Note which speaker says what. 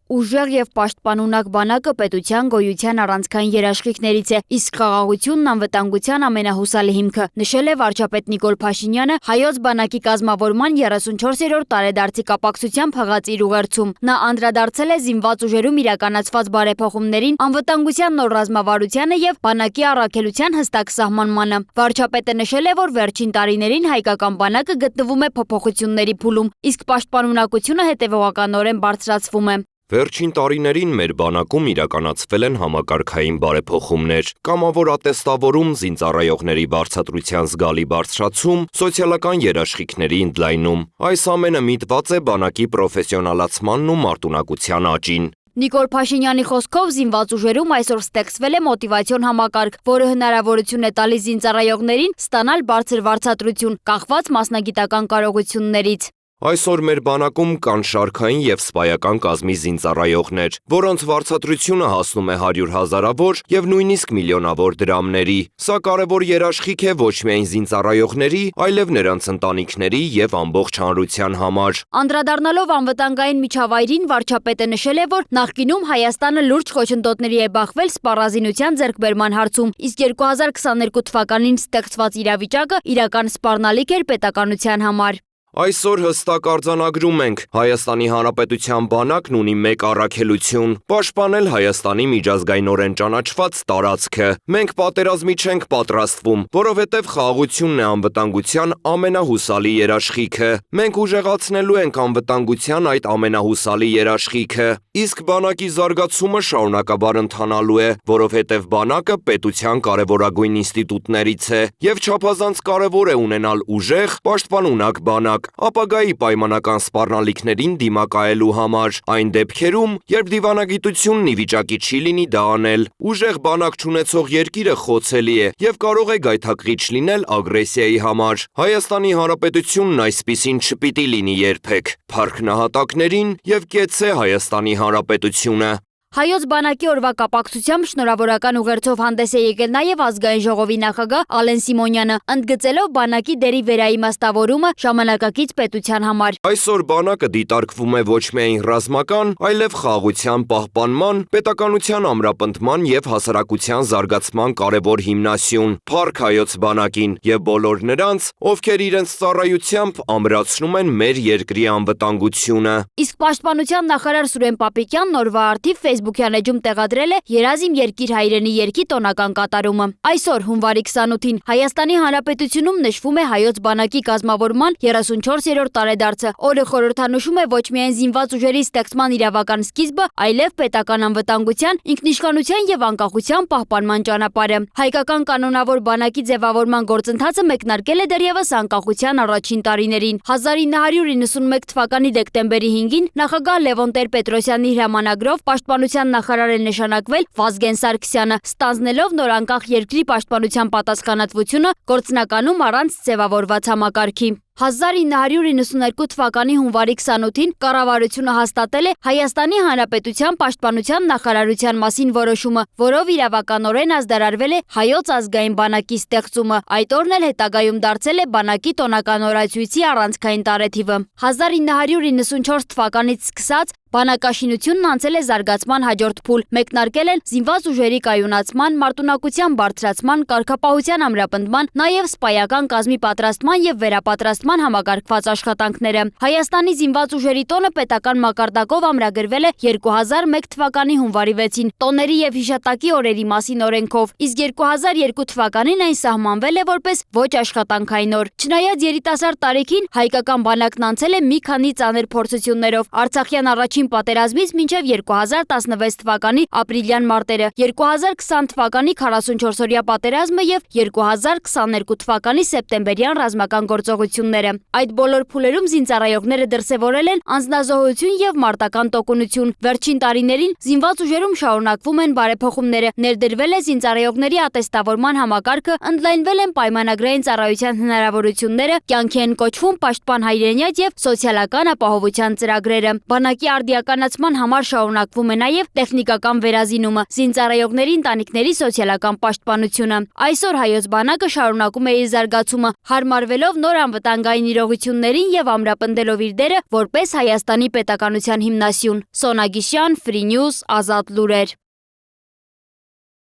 Speaker 1: Ուժեղ եւ պաշտպանունակ բանակը պետության գոյության առանցքային երաշխիքներից է, իսկ խաղաղությունն անվտանգության ամենահուսալի հիմքը, նշել է վարչապետ Նիկոլ Փաշինյանը հայոց բանակի կազմավորման 34-րդ տարեդարձի կապակցությամբ հղած իր ուղերձում։ Նա անդրադարձել է զինված ուժերում իրականացված բարեփոխումներին, անվտանգության նոր ռազմավարությանը եւ բանակի առաքելության հստակ սահմանմանը։ Վարչապետը նշել է, որ վերջին տարիներին հայկական բանակը գտնվում է փոփոխությունների փուլում, իսկ պաշտպանունակությունը հետևողականորեն բարձրացվում է։
Speaker 2: Վերջին տարիներին մեր բանակում իրականացվել են համակարգային բարեփոխումներ, կամավոր ատեստավորում, զինծառայողների վարձատրության զգալի բարձրացում, սոցիալական երաշխիքների ընդլայնում։ Այս ամենը միտված է բանակի պրոֆեսիոնալացմանն ու մարտունակության աճին։
Speaker 1: Նիկոլ Փաշինյանի խոսքով զինված ուժերում այսօր ստեղծվել է մոտիվացիոն համակարգ, որը հնարավորություն է տալիս զինծառայողներին ստանալ բարձր վարձատրություն, կախված մասնագիտական կարողություններից։
Speaker 2: Այսօր մեր բանակում կան շարքային եւ սպայական կազմի զինծառայողներ, որոնց վարձատրությունը հասնում է 100,000-ավոր եւ նույնիսկ միլիոնավոր դրամների։ Սա կարևոր երաշխիք է ոչ միայն զինծառայողների, այլև նրանց ընտանիքների եւ ամբողջ հանրության համար։
Speaker 1: Անդրադառնալով անվտանգային միջավայրին, վարչապետը նշել է, որ նախկինում Հայաստանը լուրջ խոչընդոտների է բախվել սպառազինության ձեռքբերման հարցում, իսկ 2022 թվականին ստեղծված իրավիճակը իրական սպառնալիք էր պետականության համար։
Speaker 2: Այսօր հստակ արձանագրում ենք, Հայաստանի Հանրապետության բանակն ունի մեկ առաքելություն՝ պաշտպանել Հայաստանի միջազգայնորեն ճանաչված տարածքը։ Մենք պատերազմի չենք պատրաստվում, որովհետև խաղաղությունն է անվտանգության ամենահուսալի երաշխիքը։ Մենք ուժեղացնելու ենք անվտանգության այդ ամենահուսալի երաշխիքը, իսկ բանակի զարգացումը շարունակաբար ընթանալու է, որովհետև բանակը պետության կարևորագույն ինստիտուտներից է եւ չափազանց կարևոր է ունենալ ուժեղ, պաշտպանունակ բանակ ապագայի պայմանական սպառնալիքներին դիմակայելու համար, այն դեպքերում, երբ դիվանագիտությունն ի վիճակի չի լինի դա անել։ Ուժեղ բանակ չունեցող երկիրը խոցելի է եւ կարող է գայթակղիչ լինել ագրեսիայի համար։ Հայաստանի Հանրապետությունն այսպիսին չպիտի լինի երբեք։ Փառք նահատակներին եւ կեցցե Հայաստանի Հանրապետությունը։
Speaker 1: Հայոց բանակի օրվա կապակցությամբ շնորհավորական ուղերձով հանդես է եկել նաև ազգային ժողովի նախագահ Ալեն Սիմոնյանը, ընդգծելով բանակի դերի վերաիմաստավորումը ժամանակակից պետության համար։
Speaker 2: Այսօր բանակը դիտարկվում է ոչ միայն ռազմական, այլև խաղաղության պահպանման, պետականության ամրապնդման եւ հասարակության զարգացման կարևոր հիմնասյուն։ Փառք հայոց բանակին եւ բոլոր նրանց, ովքեր իրենց ծառայությամբ ամրացնում են մեր երկրի անվտանգությունը։
Speaker 1: Իսկ պաշտպանության նախարար Սուրեն Պապիկյանն օրվա արդիվ Facebook-յան էջում տեղադրել է «Երազիմ երկիր հայրենի երգի» տոնական կատարումը։ Այսօր հունվարի 28-ին Հայաստանի Հանրապետությունում նշվում է հայոց բանակի կազմավորման 34-րդ տարեդարձը, որը խորհրդանշում է ոչ միայն զինված ուժերի ստեղծման իրավական սկիզբը, այլև պետական անվտանգության, ինքնիշխանության եւ անկախության պահպանման ճանապարհը։ Հայկական կանոնավոր բանակի ձևավորման գործընթացը մեկնարկել է դեռևս անկախության առաջին տարիներին։ 1991 թվականի դեկտեմբերի 5-ին նախագահ Լևոն Տեր-Պետրոսյանի հրամանագրով պաշտպանության նախարար է նշանակվել Վազգեն Սարգսյանը, ստանձնելով նոր անկախ երկրի պաշտպանության պատասխանատվությունը գործնականում առանց ձևավորված համակարգի։ 1992 թվականի հունվարի 28-ին կառավարությունը հաստատել է Հայաստանի Հանրապետության պաշտպանության նախարարության մասին որոշումը, որով իրավականորեն ազդարարվել է հայոց ազգային բանակի ստեղծումը։ Այդ օրն էլ հետագայում դարձել է բանակի տոնական օրացույցի առանցքային տարեթիվը։ 1994 թվականից սկսած բանակաշինությունն անցել է զարգացման հաջորդ փուլ, մեկնարկել են զինված ուժերի կայունացման, մարտունակության բարձրացման, կարգապահության ամրապնդման, նաև սպայական կազմի պատրաստման եւ վերապատրաստման համակարգված աշխատանքները։ Հայաստանի զինված ուժերի տոնը պետական մակարդակով ամրագրվել է 2001 թվականի հունվարի 6-ին տոների եւ հիշատակի օրերի մասին օրենքով, իսկ 2002 թվականին այն սահմանվել է որպես ոչ աշխատանքային օր։ Չնայած երիտասարդ տարիքին հայկական բանակն անցել է մի քանի ծանր փորձություններով, Արցախյան առաջին պատերազմից մինչև 2016 թվականի ապրիլյան մարտերը, 2020 թվականի 44-օրյա պատերազմը եւ 2022 թվականի սեպտեմբերյան ռազմական գործողությունները։ Այդ բոլոր փուլերում զինծառայողները դրսևորել են անձնազոհություն եւ մարտական տոկունություն։ Վերջին տարիներին զինված ուժերում շարունակվում են բարեփոխումները, ներդրվել է զինծառայողների ատեստավորման համակարգը, ընդլայնվել են պայմանագրային ծառայության հնարավորությունները, կյանքի են կոչվում պաշտպան հայրենյաց եւ սոցիալական ապահովության ծրագրերը։ Բանակի արդիականացման համար շարունակվում է նաև տեխնիկական վերազինումը, զինծառայողների ընտանիքների սոցիալական պաշտպանությունը։ Այսօր հայոց բանակը շարունակում է իր զարգացումը, հարմարվելով նոր անվտանգային միջազգային իրողություններին եւ ամրապնդելով իր դերը որպես Հայաստանի պետականության հիմնասյուն։ Սոնա Գիշյան, Free News, Ազատ լուրեր։